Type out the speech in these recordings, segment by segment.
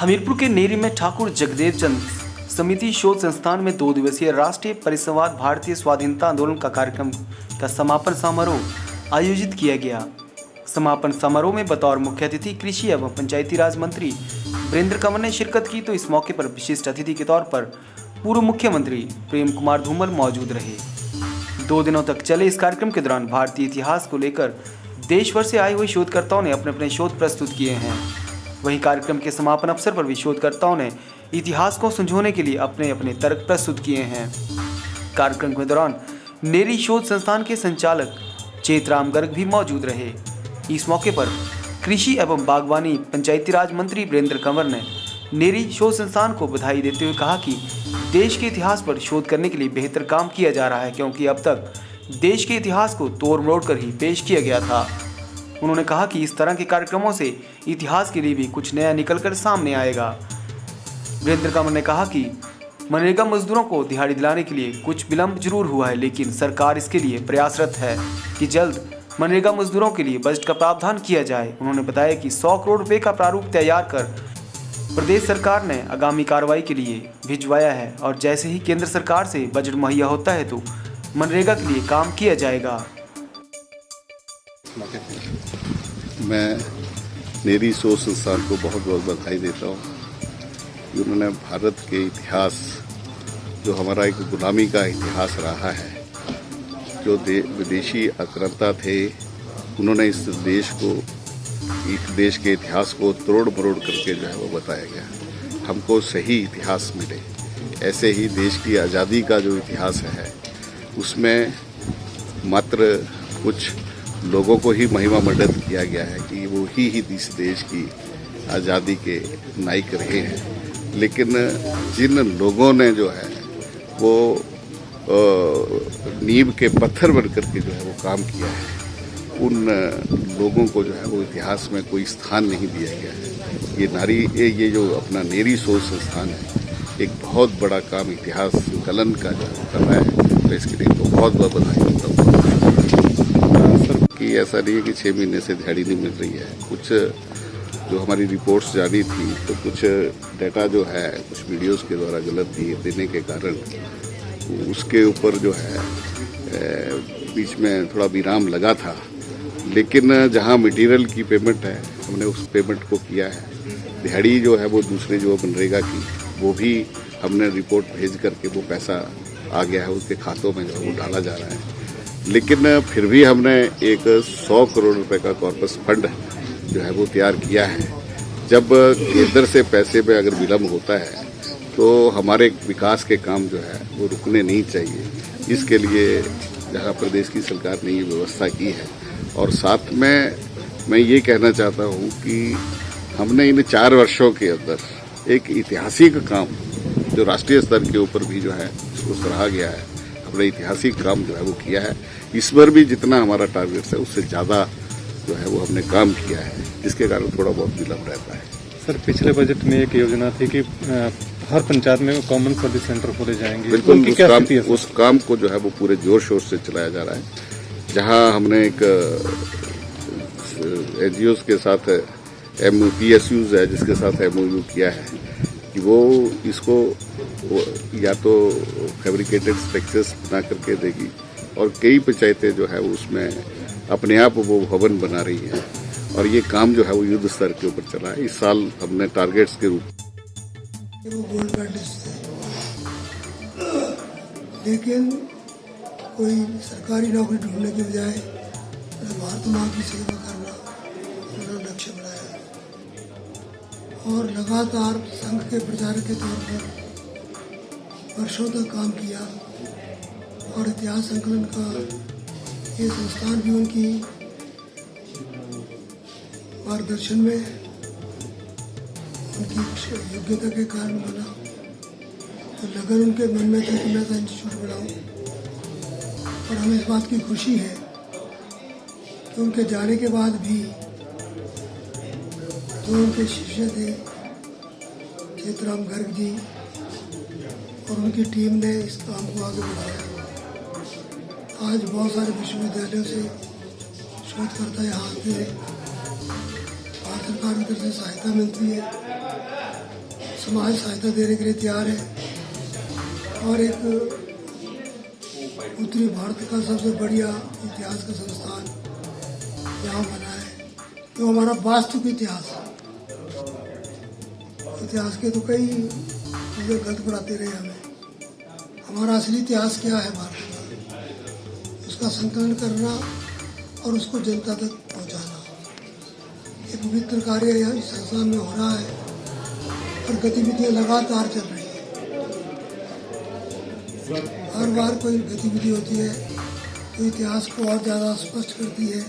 हमीरपुर के नेरी में ठाकुर जगदेव चंद समिति शोध संस्थान में 2 दिवसीय राष्ट्रीय परिसंवाद भारतीय स्वाधीनता आंदोलन का कार्यक्रम का समापन समारोह आयोजित किया गया। समापन समारोह में बतौर मुख्य अतिथि कृषि एवं पंचायती राज मंत्री वीरेंद्र कंवर ने शिरकत की, तो इस मौके पर विशिष्ट अतिथि के तौर पर पूर्व मुख्यमंत्री प्रेम कुमार धूमल मौजूद रहे। 2 दिनों तक चले इस कार्यक्रम के दौरान भारतीय इतिहास को लेकर देश भर से आए हुए शोधकर्ताओं ने अपने अपने शोध प्रस्तुत किए हैं। वहीं कार्यक्रम के समापन अवसर पर भी शोधकर्ताओं ने इतिहास को संजोने के लिए अपने अपने तर्क प्रस्तुत किए हैं। कार्यक्रम के दौरान नेरी शोध संस्थान के संचालक चेतराम गर्ग भी मौजूद रहे। इस मौके पर कृषि एवं बागवानी पंचायती राज मंत्री वीरेंद्र कंवर ने नेरी शोध संस्थान को बधाई देते हुए कहा कि देश के इतिहास पर शोध करने के लिए बेहतर काम किया जा रहा है, क्योंकि अब तक देश के इतिहास को तोड़ मरोड़ कर ही पेश किया गया था। उन्होंने कहा कि इस तरह के कार्यक्रमों से इतिहास के लिए भी कुछ नया निकलकर सामने आएगा। वीरेंद्र कंवर ने कहा कि मनरेगा मजदूरों को दिहाड़ी दिलाने के लिए कुछ विलंब जरूर हुआ है, लेकिन सरकार इसके लिए प्रयासरत है कि जल्द मनरेगा मजदूरों के लिए बजट का प्रावधान किया जाए। उन्होंने बताया कि 100 करोड़ रुपए का प्रारूप तैयार कर प्रदेश सरकार ने आगामी कार्रवाई के लिए भिजवाया है, और जैसे ही केंद्र सरकार से बजट मुहैया होता है तो मनरेगा के लिए काम किया जाएगा। मैं नेरी शोध संस्थान को बहुत बहुत बधाई देता हूँ। उन्होंने भारत के इतिहास, जो हमारा एक गुलामी का इतिहास रहा है, जो विदेशी आक्रांता थे, उन्होंने इस देश के इतिहास को तोड़ मरोड़ करके जो है वो बताया गया। हमको सही इतिहास मिले। ऐसे ही देश की आज़ादी का जो इतिहास है उसमें मात्र कुछ लोगों को ही महिमा मंडित किया गया है कि वो ही इस देश की आज़ादी के नायक रहे हैं, लेकिन जिन लोगों ने जो है वो नींव के पत्थर बन करके जो है वो काम किया है, उन लोगों को जो है वो इतिहास में कोई स्थान नहीं दिया गया है। ये जो अपना नेरी शोध संस्थान है, एक बहुत बड़ा काम इतिहास संकलन का जो कर रहा है, तो इसके लिए तो बहुत बहुत बधाई देता हूँ। सर कि ऐसा नहीं है कि 6 महीने से दिहाड़ी नहीं मिल रही है। कुछ जो हमारी रिपोर्ट्स जारी थी, तो कुछ डाटा जो है कुछ वीडियोज़ के द्वारा गलत देने के कारण उसके ऊपर जो है बीच में थोड़ा विराम लगा था, लेकिन जहां मटेरियल की पेमेंट है हमने उस पेमेंट को किया है। दिहाड़ी जो है वो दूसरे जो मनरेगा की, वो भी हमने रिपोर्ट भेज करके वो पैसा आ गया है, उसके खातों में जो है वो डाला जा रहा है। लेकिन फिर भी हमने एक 100 करोड़ रुपए का कॉर्पस फंड जो है वो तैयार किया है। जब केंद्र से पैसे में अगर विलम्ब होता है तो हमारे विकास के काम जो है वो रुकने नहीं चाहिए। इसके लिए जहां प्रदेश की सरकार ने ये व्यवस्था की है, और साथ में मैं ये कहना चाहता हूं कि हमने इन 4 वर्षों के अंदर एक ऐतिहासिक काम, जो राष्ट्रीय स्तर के ऊपर भी जो है उसको सराहा गया है, हमने ऐतिहासिक काम जो है वो किया है। इस बार भी जितना हमारा टारगेट है उससे ज़्यादा जो है वो हमने काम किया है, जिसके कारण थोड़ा बहुत विलम्ब रहता है। सर, पिछले बजट में एक योजना थी कि हर पंचायत में कॉमन सर्विस सेंटर खोले जाएंगे। बिल्कुल, उस काम को जो है वो पूरे जोर शोर से चलाया जा रहा है। जहां हमने एक एनजीओ के साथ PSUs है, जिसके साथ MOU किया है कि वो इसको या तो फैब्रिकेटेड स्ट्रक्चर्स बना करके देगी, और कई पंचायतें जो है उसमें अपने आप वो भवन बना रही हैं, और ये काम जो है वो युद्ध स्तर के ऊपर चला है। इस साल हमने टारगेट्स के रूप वो गोल्ड मेडलिस्ट थे, लेकिन कोई सरकारी नौकरी ढूंढने के बजाय भारत माँ की सेवा करना उन्होंने लक्ष्य बनाया, और लगातार संघ के प्रचारक के तौर पर वर्षों तक काम किया, और इतिहास संकलन का ये संस्थान भी उनकी मार्गदर्शन में उनकी योग्यता के कारण बना। तो लगन उनके मन में थी कि मैं तो इंस्टीट्यूट बनाऊं, और हमें इस बात की खुशी है कि उनके जाने के बाद भी जो उनके शिष्य थे चेतराम गर्ग जी और उनकी टीम ने इस काम को आगे बढ़ाया। आज बहुत सारे विश्वविद्यालयों से शोधकर्ता यहाँ आते हैं, भारत सरकार की तरफ से सहायता मिलती है, समाज सहायता देने के लिए तैयार है। और एक उत्तरी भारत का सबसे बढ़िया इतिहास का संस्थान यहाँ बना है, जो हमारा वास्तविक इतिहास है। इतिहास के तो कई चीज़ें गलत पढ़ाते रहे हमें। हमारा असली इतिहास क्या है भारत का, उसका संकलन करना और उसको जनता तक पहुँचाना, ये पवित्र कार्य यहाँ इस संस्थान में हो रहा है और गतिविधियाँ लगातार चल रही है। हर बार कोई गतिविधि होती है तो इतिहास को और ज़्यादा स्पष्ट करती है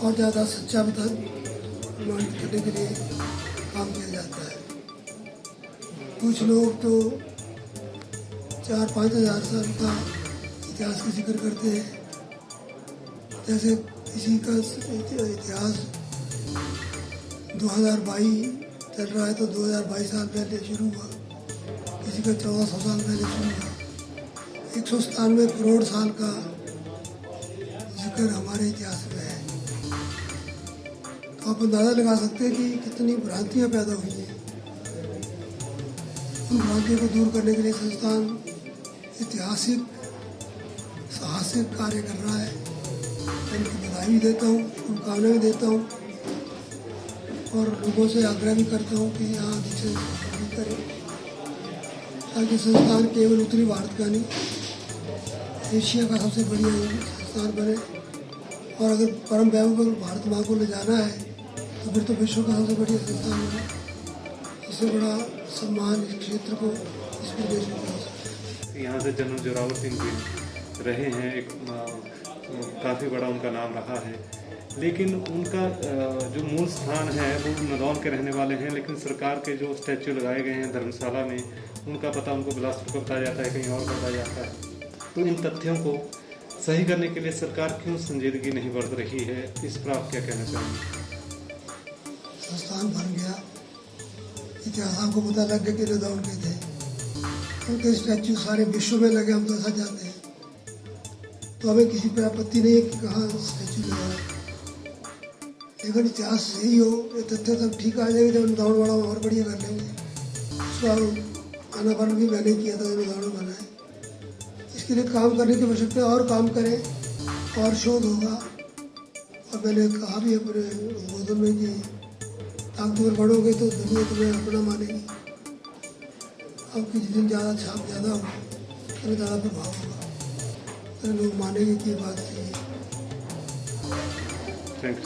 और ज़्यादा सच्चा प्रमाणित करने के लिए काम किया जाता है। कुछ लोग तो 4-5 हज़ार साल का इतिहास का जिक्र करते हैं। जैसे किसी का इतिहास 2022 चल रहा है तो 2022 साल पहले शुरू हुआ, किसी का 1400 साल पहले शुरू हुआ। 197 करोड़ साल का जिक्र हमारे इतिहास में है। तो आप अंदाज़ा लगा सकते हैं कि कितनी भ्रांतियाँ पैदा हुई हैं। उन भ्रांतियों को दूर करने के लिए संस्थान ऐतिहासिक साहसिक कार्य कर रहा है। मैं इनको बधाई भी देता हूँ, शुभकामनाएं भी देता हूँ और लोगों से आग्रह भी करता हूँ कि यहाँ अधिक करें, ताकि संस्थान केवल उत्तरी भारत का नहीं, एशिया का सबसे बढ़िया संस्थान बने। और अगर परम वैभव भारत माँ को ले जाना है तो फिर तो विश्व का सबसे बढ़िया संस्थान बने। इससे बड़ा सम्मान इस क्षेत्र को, इस प्रदेश को हो सकता है। यहाँ से जनरल जोरावर सिंह भी रहे हैं, एक काफ़ी बड़ा उनका नाम रहा है, लेकिन उनका जो मूल स्थान है वो नदौन के रहने वाले हैं, लेकिन सरकार के जो स्टैचू लगाए गए हैं धर्मशाला में, उनका पता उनको बिलासपुर का बताया जाता है, कहीं और बताया जाता है। तो इन तथ्यों को सही करने के लिए सरकार क्यों संजीदगी नहीं बरत रही है, इस पर आप क्या कहना चाहेंगे? संस्थान बन गया, इतिहास आपको पता लग गया कि नदौन के थे, उनके स्टैचू सारे विश्व में लगे, हम तो ऐसा जानते हैं। तो हमें किसी पर आपत्ति नहीं है कि कहाँ स्टैचू लगा है, लेकिन इतिहास सही हो, ये तथ्य सब ठीक आ जाएगा जब नदौन बड़ा और बढ़िया कर लेंगे। उसका अनावरण भी मैंने किया था, नदौन बना है। इसके लिए काम करने की आवश्यकता है, और काम करें और शोध होगा। और मैंने कहा भी अपने उद्बोधन में कि ताकतवर बढ़ोगे तो दुनिया तुम्हें अपना मानेगी। अब किसी दिन ज़्यादा छाप ज़्यादा होगा, तो ज़्यादा प्रभाव होगा, तो लोग मानेंगे कि ये बात सही है। Thank you.